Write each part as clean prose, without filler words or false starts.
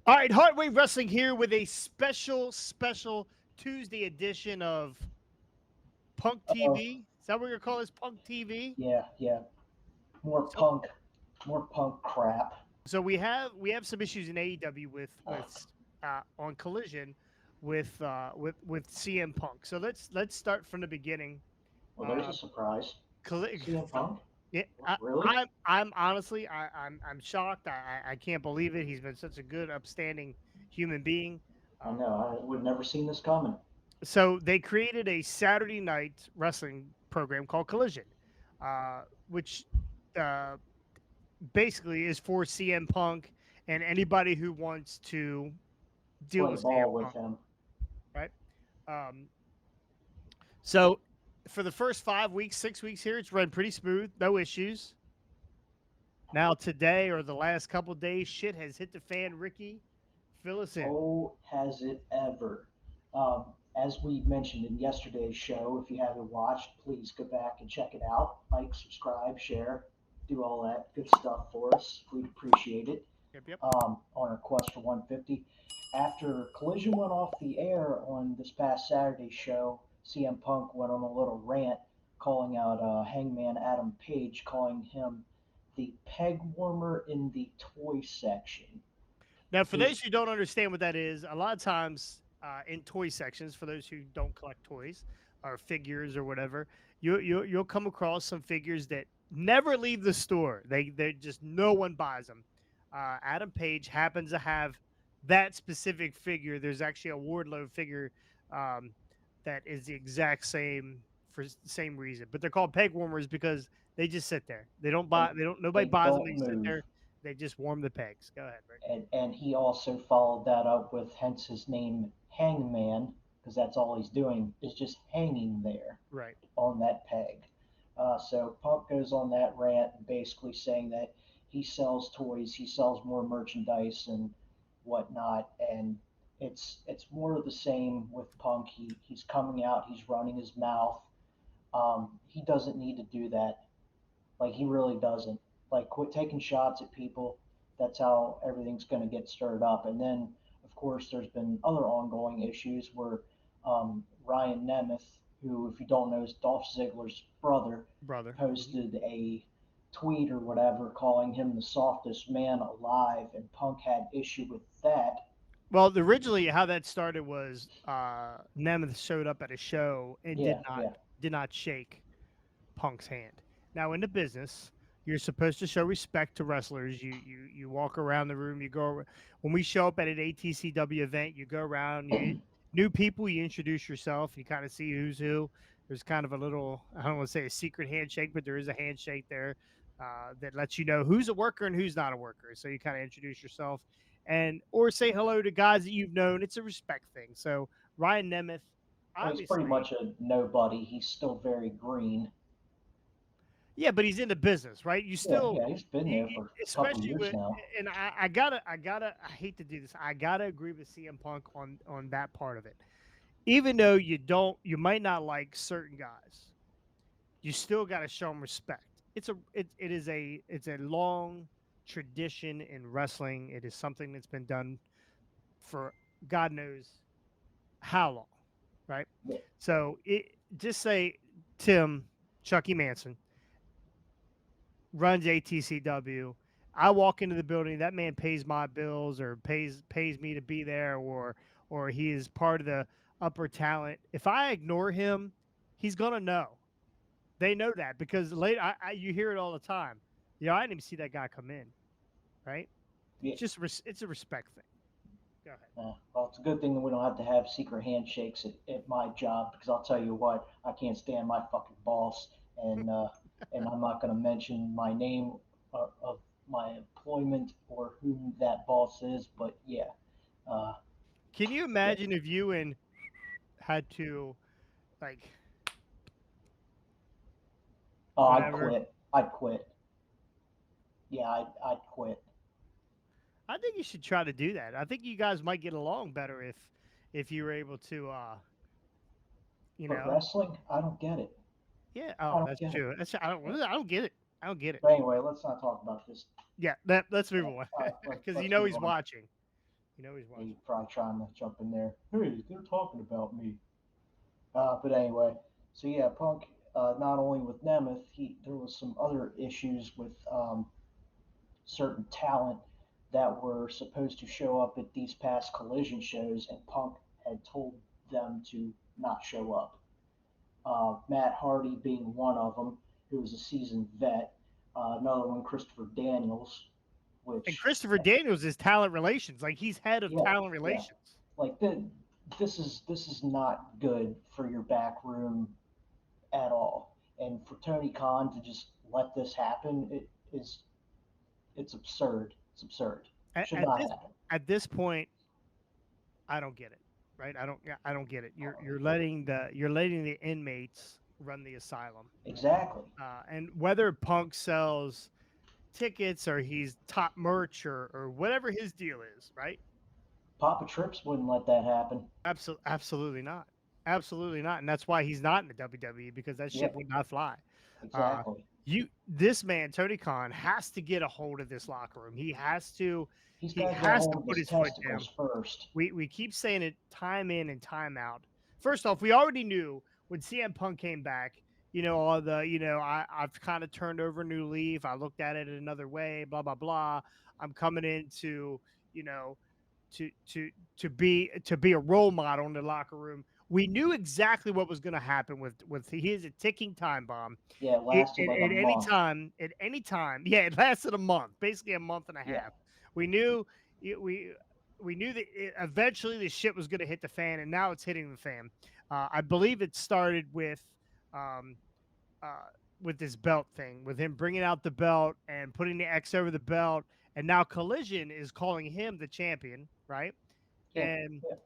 All right, Heartwave Wrestling here with a special Tuesday edition of Punk Oh, TV. Is that what we're gonna call this? Punk TV. yeah, yeah. More So, punk, more punk crap. so we have some issues in AEW with on Collision with CM Punk. So let's start from the beginning. Well, there's a Uh, surprise. Colli- CM Punk? yeah, Really? I'm honestly I'm shocked. I can't believe it. He's been such a good, upstanding human being. I Um, know. I would never seen this coming. so they created a Saturday night wrestling program called Collision, which uh, basically is for CM Punk and anybody who wants to deal Play with CM ball with Punk, him. right? Um, so for the first 5 weeks, 6 weeks here, it's run pretty smooth, no issues. Now today or the last couple days, shit has hit the fan. Ricky, fill us in. Oh, has it ever? As we mentioned in yesterday's show, if you haven't watched, please go back and check it out. Like, subscribe, share, do all that good stuff for us. We'd appreciate it. Yep, yep. On our quest for 150. After Collision went off the air on this past Saturday's show, CM Punk went on a little rant calling out Hangman Adam Page, calling him the peg warmer in the toy section. Now, for His those who don't understand what that is, a lot of times in toy sections, for those who don't collect toys or figures or whatever, you'll come across some figures that never leave the store. They just no one buys them. Adam Page happens to have that specific figure. There's actually a Wardlow figure um, that is the exact same for the same reason, but they're called peg warmers because they just sit there. They don't buy. they They don't. Nobody they buys them. don't They sit move. there. They just warm the pegs. Go ahead, Rick. And he also followed that up with hence his name Hangman, because that's all he's doing is just hanging there Right. on that peg. So Punk goes on that rant, basically saying that he sells toys, he sells more merchandise and whatnot, and it's more of the same with Punk. He's coming out, he's running his mouth. He doesn't need to do that. Like he really doesn't. Like quit taking shots at people. That's how everything's going to get stirred up. And then, of course, there's been other ongoing issues where Ryan Nemeth, who, if you don't know, is Dolph Ziggler's brother, Brother. Mhm. posted a tweet or whatever calling him the softest man alive, and Punk had issue with that. Well, originally how that started was Nemeth showed up at a show and Yeah, yeah. did not shake Punk's hand. Now in the business, you're supposed to show respect to wrestlers. You walk around the room. When we show up at an ATCW event. You go around. You new people. You introduce yourself. You kind of see who's who. There's kind of a little I don't want to say a secret handshake, but there is a handshake there that lets you know who's a worker and who's not a worker. So you kind of introduce yourself and or say hello to guys that you've known. It's a respect thing. So Ryan Nemeth, Well, he's pretty obviously. much a nobody. He's still very green. Yeah, but he's in the business, right? You Yeah, still, yeah. He's been there for a couple of especially years with, now. and I hate to do this. I gotta agree with CM Punk on that part of it. Even though you might not like certain guys, you still got to show them respect. It's a long tradition in wrestling. It is something that's been done for God knows how long, right? Yeah. So just say Tim Chucky Manson runs ATCW. I walk into the building, that man pays my bills or pays me to be there, or he is part of the upper talent. If I ignore him, he's gonna know. They know that because later you hear it all the time. Yeah, I didn't even see that guy come in. Right? Yeah. It's a respect thing. Go ahead. Well, it's a good thing that we don't have to have secret handshakes at my job because I'll tell you what, I can't stand my fucking boss, and I'm not going to mention my name of my employment or who that boss is, but yeah, uh, Can you yeah. imagine if you and had to like Oh, I'd whatever? quit. I'd quit. Yeah, I'd quit. I think you should try to do that. I think you guys might get along better if you were able to you But know. wrestling, I don't get it. Yeah, I oh, don't that's get it. true. I don't get it. I don't get it. But anyway, let's not talk about this. Yeah, let's move on All right, because you let's know move he's on. watching. You know he's He's watching. probably trying to jump in there. Hey, they're talking about me. But anyway, so yeah, Punk. Not only with Nemeth, there was some other issues with certain talent that were supposed to show up at these past Collision shows, and Punk had told them to not show up. Matt Hardy being one of them, who was a seasoned vet. Another one, Christopher Daniels, And which, Christopher Daniels is talent relations. Like he's head of yeah, talent yeah, relations. like this is not good for your back room at all. And for Tony Khan to just let this happen, it's absurd. It's absurd. At, Should at not this happen. at this point, I don't get it. Right? I don't get it. You're letting the inmates run the asylum. Exactly. And whether Punk sells tickets or he's top merch or whatever his deal is, right? Papa Trips wouldn't let that happen. Absolutely not. Absolutely not. And that's why he's not in the WWE because that shit Yep, would not fly. Uh, exactly. this man, Tony Khan, has to get a hold of this locker room. He's He got to get a has to hold of put his his foot down. testicles first. We keep saying it time in and time out. First off, we already knew when CM Punk came back, all the, I've kind of turned over a new leaf. I looked at it another way, blah, blah, blah. I'm coming into, you know, to be a role model in the locker room. We knew exactly what was going to happen with he is a ticking time bomb. Yeah, it lasted like a month. At any time, yeah, it lasted a month, basically a month and a Yeah, half. We knew we knew that eventually the shit was going to hit the fan, and now it's hitting the fan. I believe it started um, with this belt thing, with him bringing out the belt and putting the X over the belt, and now Collision is calling him the champion, right? yeah, And yeah.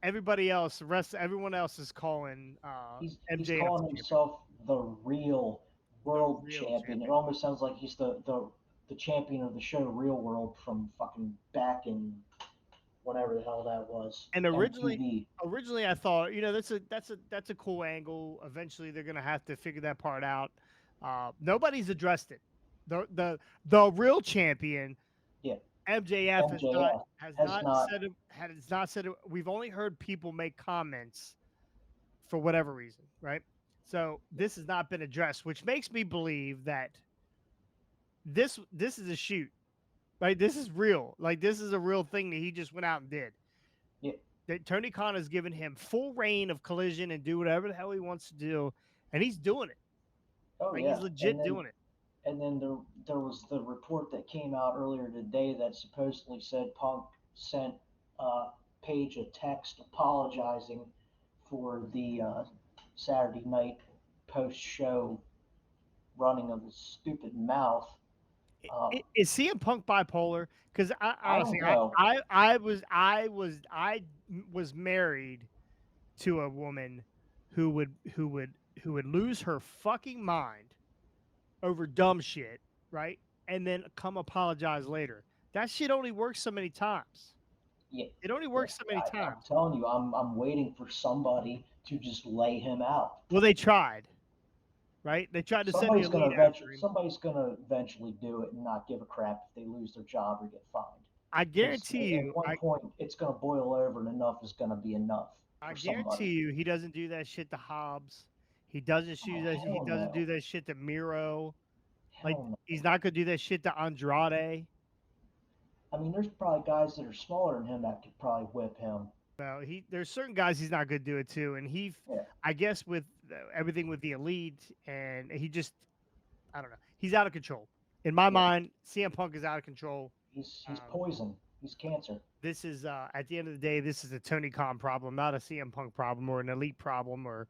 everyone else is calling He's MJF calling the champion, himself the real the world real champion. It champion. almost sounds like he's the champion of the show Real World from fucking back in whatever the hell that was. And MTV. originally I thought, that's a cool angle. Eventually they're gonna have to figure that part out. Nobody's addressed it. The real champion Yeah, MJF MJF has not. has not said it. We've only heard people make comments for whatever reason, right? So this has not been addressed, which makes me believe that this is a shoot, right? This is real. Like this is a real thing that he just went out and did. Yeah. That Tony Khan has given him full reign of Collision and do whatever the hell he wants to do, and he's doing it. Oh Like he's yeah. And legit then doing it. there was the report that came out earlier today that supposedly said Punk sent Page a text apologizing for the Saturday night post show running of his stupid mouth. Is CM Punk bipolar? Because I I don't honestly, know. I was married to a woman who would lose her fucking mind over dumb shit, right? And then come apologize later. That shit only works so many times. Yeah, It only yeah. works so many I'm times. telling you, I'm waiting for somebody to just lay him out. Well, they tried, right? They tried to send the elite after him. Somebody's gonna eventually do it and not give a crap if they lose their job or get fined. I Because guarantee at you, one point it's gonna boil over and enough is gonna be enough I for somebody. guarantee you, he doesn't do that shit to Hobbs. He doesn't Oh shoot that. He hell doesn't do no, that shit to Miro. Like hell no. he's not gonna do that shit to Andrade. I mean, there's probably guys that are smaller than him that could probably whip him. Well, there's certain guys he's not gonna do it to, and Yeah, I guess with everything with the elite, and he just, I don't know, he's out of control. In my yeah. mind, CM Punk is out of control. He's Um, poison. He's cancer. this is at the end of the day, this is a Tony Khan problem, not a CM Punk problem or an elite problem or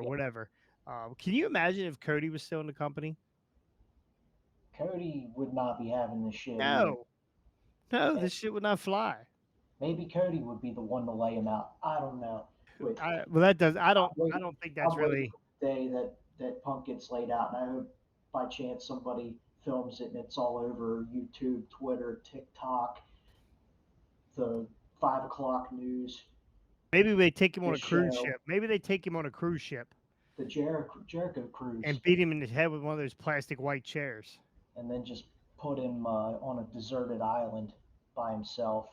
Yeah. whatever. Can you imagine if Cody was still in the company? Cody would not be having this shit either. No, no, And this shit would not fly. maybe Cody would be the one to lay him out. I don't know. But Well, that does. I'm I waiting. don't think that's I'm waiting really. for the day that Punk gets laid out, and I hope by chance somebody films it and it's all over YouTube, Twitter, TikTok, the 5 o'clock news, Maybe they take him on this a cruise show, ship. Maybe they take him on a cruise ship the Jericho Cruise, and beat him in the head with one of those plastic white chairs. and then just put him on a deserted island by himself.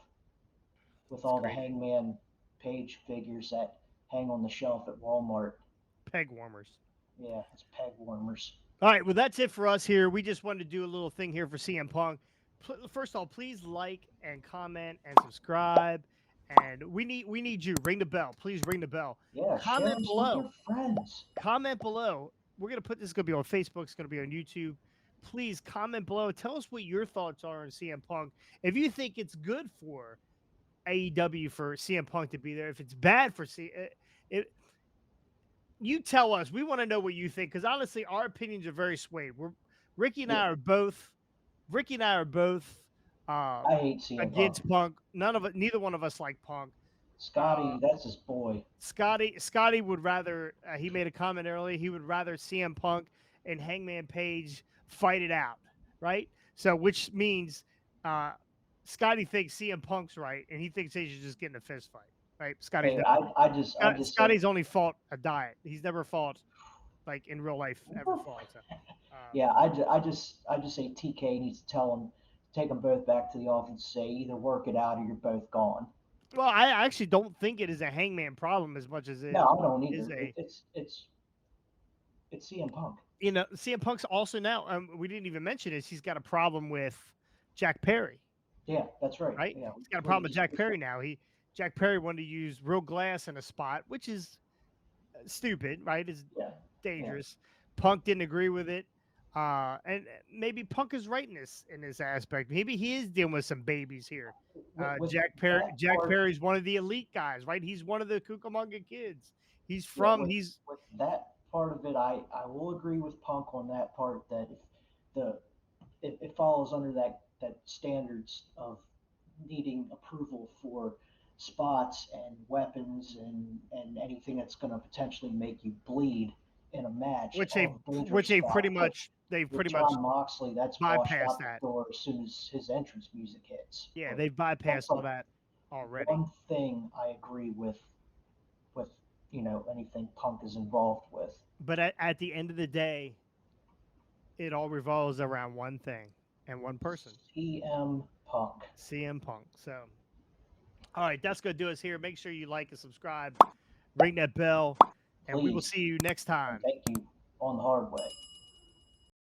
with It's all the crazy. Hangman Page figures that hang on the shelf at Walmart. Peg warmers. Yeah, it's peg warmers. All right, well, that's it for us here. We just wanted to do a little thing here for CM Punk. First of all, please like and comment and subscribe. And we need you. Ring the bell. Please ring the bell. Yeah, share Comment us with below. your friends. Comment below. We're gonna put this. Is gonna be on Facebook. It's gonna be on YouTube. Please comment below. Tell us what your thoughts are on CM Punk. If you think it's good for AEW for CM Punk to be there, if it's bad for it, you tell us. We want to know what you think because honestly, our opinions are very swayed. Ricky and Yeah, I are both. Ricky and I are both I hate CM Punk. against Punk. None of it. Neither one of us like Punk. Scotty, that's his boy. Scotty would rather. He made a comment earlier. He would rather CM Punk and Hangman Page fight it out, right? So, which means Scotty thinks CM Punk's right, and he thinks they should just get in a fist fight, right? Hey, I just say, Scotty's only fought a diet. He's never fought like in real life ever fought. So, yeah, I just say TK needs to tell him, take them both back to the office, say either work it out or you're both gone. well, I actually don't think it is a Hangman problem as much as No, I don't is either. a It's CM Punk. CM Punk's also now. We didn't even mention this. He's got a problem with Jack Perry, Yeah, that's right. right? Yeah, He's got a problem with Jack Perry now. Jack Perry wanted to use real glass in a spot, which is stupid, right? It's yeah, dangerous. Punk didn't agree with it. And maybe Punk is right in this aspect. Maybe he is dealing with some babies here. with Jack Perry's one of the elite guys, right? He's one of the Cucamonga kids. He's from he's with that part of it, I will agree with Punk on that part that if the it follows under that standards of needing approval for spots and weapons and anything that's going to potentially make you bleed in a match. which All the dangerous they've stuff. pretty much With John Moxley, that's washed bypassed out the that. door as soon as his entrance music hits. Yeah, But they've bypassed that's all like that already. one thing I agree with anything Punk is involved with. But at the end of the day, it all revolves around one thing and one person. CM Punk. CM Punk. So, all right, that's going to do us here. Make sure you like and subscribe, ring that bell, and we will Please. see you next time. Thank you on the hard way.